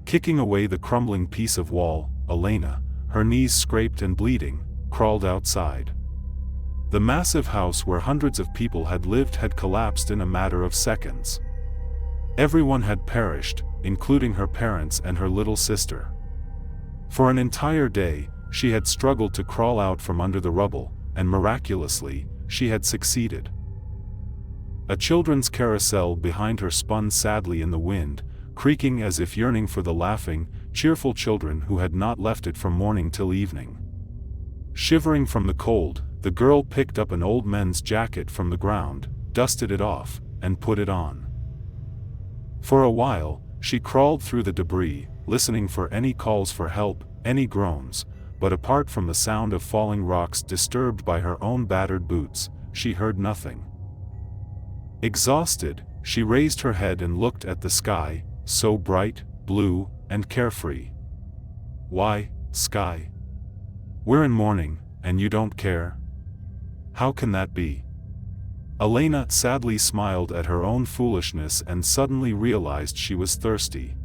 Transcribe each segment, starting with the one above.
Kicking away the crumbling piece of wall, Elena, her knees scraped and bleeding, crawled outside. The massive house where hundreds of people had lived had collapsed in a matter of seconds. Everyone had perished, including her parents and her little sister. For an entire day, she had struggled to crawl out from under the rubble, and miraculously, she had succeeded. A children's carousel behind her spun sadly in the wind, creaking as if yearning for the laughing, cheerful children who had not left it from morning till evening. Shivering from the cold, the girl picked up an old men's jacket from the ground, dusted it off, and put it on. For a while, she crawled through the debris, listening for any calls for help, any groans, but apart from the sound of falling rocks disturbed by her own battered boots, she heard nothing. Exhausted, she raised her head and looked at the sky, so bright, blue, and carefree. Why, sky? We're in morning, and you don't care? How can that be? Elena sadly smiled at her own foolishness and suddenly realized she was thirsty.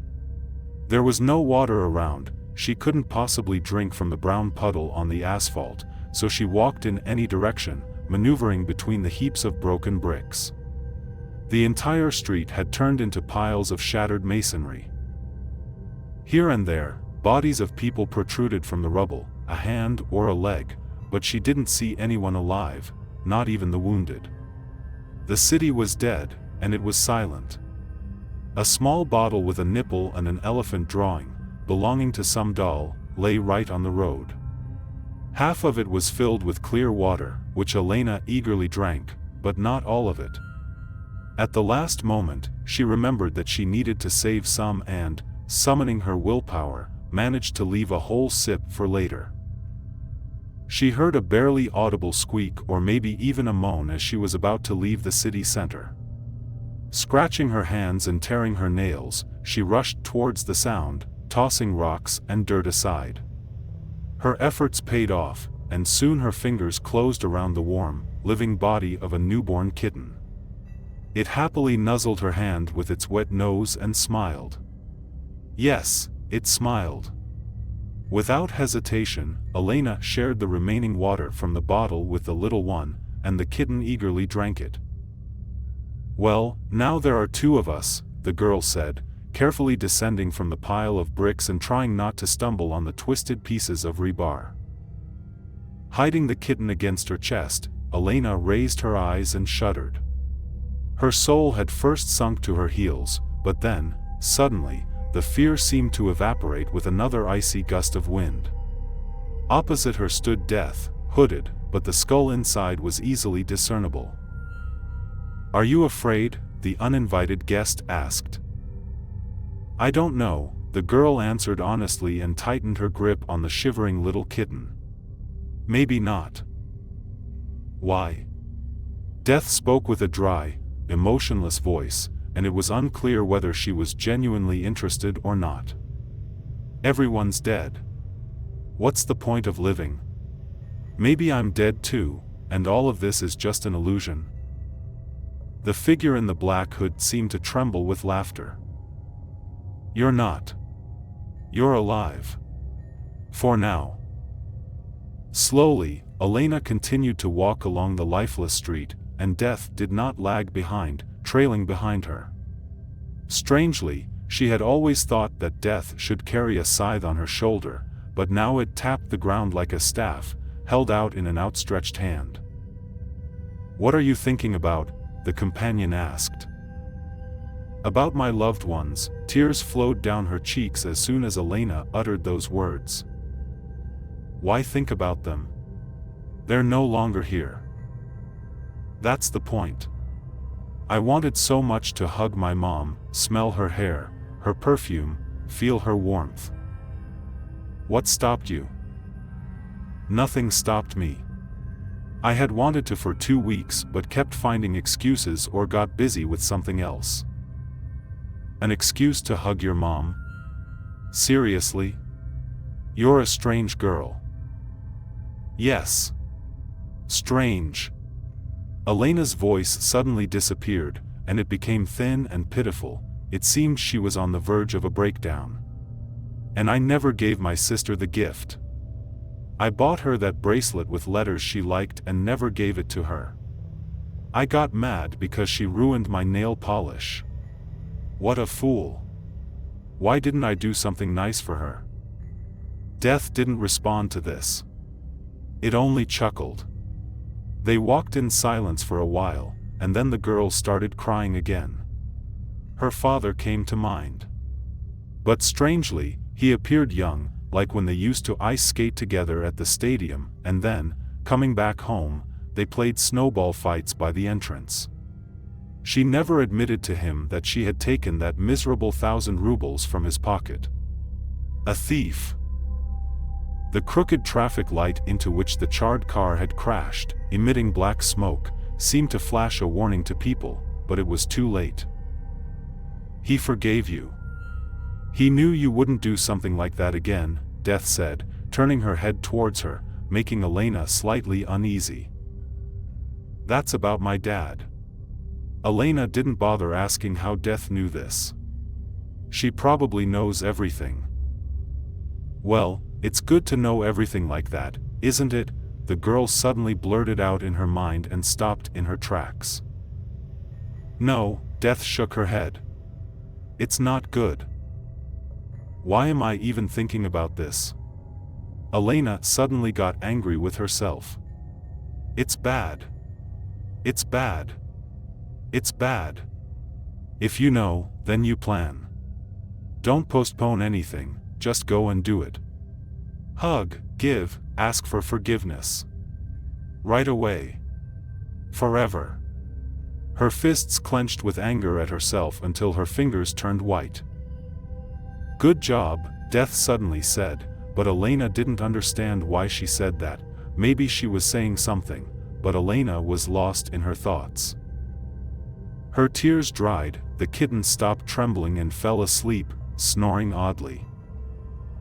There was no water around, she couldn't possibly drink from the brown puddle on the asphalt, so she walked in any direction, maneuvering between the heaps of broken bricks. The entire street had turned into piles of shattered masonry. Here and there, bodies of people protruded from the rubble, a hand or a leg, but she didn't see anyone alive, not even the wounded. The city was dead, and it was silent. A small bottle with a nipple and an elephant drawing, belonging to some doll, lay right on the road. Half of it was filled with clear water, which Elena eagerly drank, but not all of it. At the last moment, she remembered that she needed to save some and, summoning her willpower, managed to leave a whole sip for later. She heard a barely audible squeak or maybe even a moan as she was about to leave the city center. Scratching her hands and tearing her nails, she rushed towards the sound, tossing rocks and dirt aside. Her efforts paid off, and soon her fingers closed around the warm, living body of a newborn kitten. It happily nuzzled her hand with its wet nose and smiled. Yes, it smiled. Without hesitation, Elena shared the remaining water from the bottle with the little one, and the kitten eagerly drank it. "Well, now there are two of us," the girl said, carefully descending from the pile of bricks and trying not to stumble on the twisted pieces of rebar. Hiding the kitten against her chest, Elena raised her eyes and shuddered. Her soul had first sunk to her heels, but then, suddenly, the fear seemed to evaporate with another icy gust of wind. Opposite her stood Death, hooded, but the skull inside was easily discernible. "Are you afraid?" the uninvited guest asked. "I don't know," the girl answered honestly and tightened her grip on the shivering little kitten. "Maybe not." "Why?" Death spoke with a dry, emotionless voice, and it was unclear whether she was genuinely interested or not. "Everyone's dead. What's the point of living? Maybe I'm dead too, and all of this is just an illusion." The figure in the black hood seemed to tremble with laughter. "You're not. You're alive. For now." Slowly, Elena continued to walk along the lifeless street, and Death did not lag behind, trailing behind her. Strangely, she had always thought that Death should carry a scythe on her shoulder, but now it tapped the ground like a staff, held out in an outstretched hand. "What are you thinking about?" the companion asked. "About my loved ones." Tears flowed down her cheeks as soon as Elena uttered those words. "Why think about them? They're no longer here. That's the point. I wanted so much to hug my mom, smell her hair, her perfume, feel her warmth." "What stopped you?" "Nothing stopped me. I had wanted to for 2 weeks but kept finding excuses or got busy with something else." "An excuse to hug your mom? Seriously? You're a strange girl." "Yes. Strange." Elena's voice suddenly disappeared, and it became thin and pitiful. It seemed she was on the verge of a breakdown. And I never gave my sister the gift. I bought her that bracelet with letters she liked and never gave it to her. I got mad because she ruined my nail polish. What a fool. Why didn't I do something nice for her? Death didn't respond to this. It only chuckled. They walked in silence for a while, and then the girl started crying again. Her father came to mind. But strangely, he appeared young, like when they used to ice skate together at the stadium, and then, coming back home, they played snowball fights by the entrance. She never admitted to him that she had taken that miserable 1,000 rubles from his pocket. A thief. The crooked traffic light into which the charred car had crashed, emitting black smoke, seemed to flash a warning to people, but it was too late. He forgave you. He knew you wouldn't do something like that again, Death said, turning her head towards her, making Elena slightly uneasy. That's about my dad. Elena didn't bother asking how Death knew this. She probably knows everything. Well, it's good to know everything like that, isn't it? The girl suddenly blurted out in her mind and stopped in her tracks. No, Death shook her head. It's not good. Why am I even thinking about this? Elena suddenly got angry with herself. It's bad. It's bad. It's bad. If you know, then you plan. Don't postpone anything, just go and do it. Hug, give, ask for forgiveness. Right away. Forever. Her fists clenched with anger at herself until her fingers turned white. Good job, Death suddenly said, but Elena didn't understand why she said that. Maybe she was saying something, but Elena was lost in her thoughts. Her tears dried, the kitten stopped trembling and fell asleep, snoring oddly.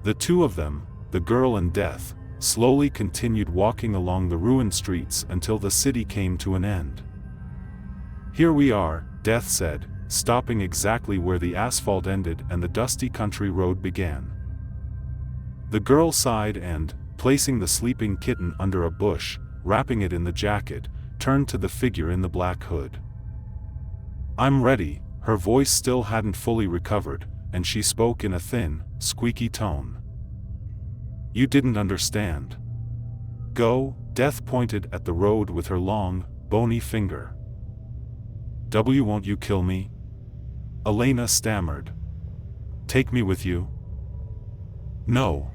The two of them, the girl and Death, slowly continued walking along the ruined streets until the city came to an end. Here we are, Death said, stopping exactly where the asphalt ended and the dusty country road began. The girl sighed and, placing the sleeping kitten under a bush, wrapping it in the jacket, turned to the figure in the black hood. I'm ready. Her voice still hadn't fully recovered, and she spoke in a thin, squeaky tone. You didn't understand. Go, Death pointed at the road with her long, bony finger. Won't you kill me? Elena stammered. Take me with you? No.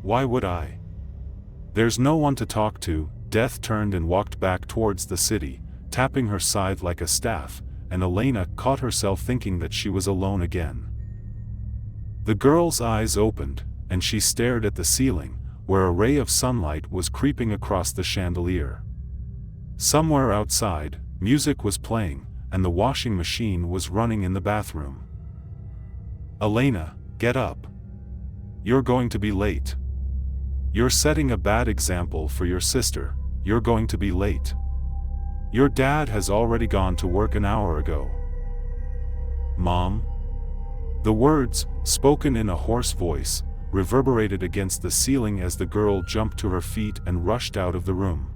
Why would I? There's no one to talk to. Death turned and walked back towards the city, tapping her scythe like a staff, and Elena caught herself thinking that she was alone again. The girl's eyes opened, and she stared at the ceiling, where a ray of sunlight was creeping across the chandelier. Somewhere outside, music was playing, and the washing machine was running in the bathroom. Elena, get up. You're going to be late. You're setting a bad example for your sister. You're going to be late. Your dad has already gone to work an hour ago. Mom? The words, spoken in a hoarse voice, reverberated against the ceiling as the girl jumped to her feet and rushed out of the room.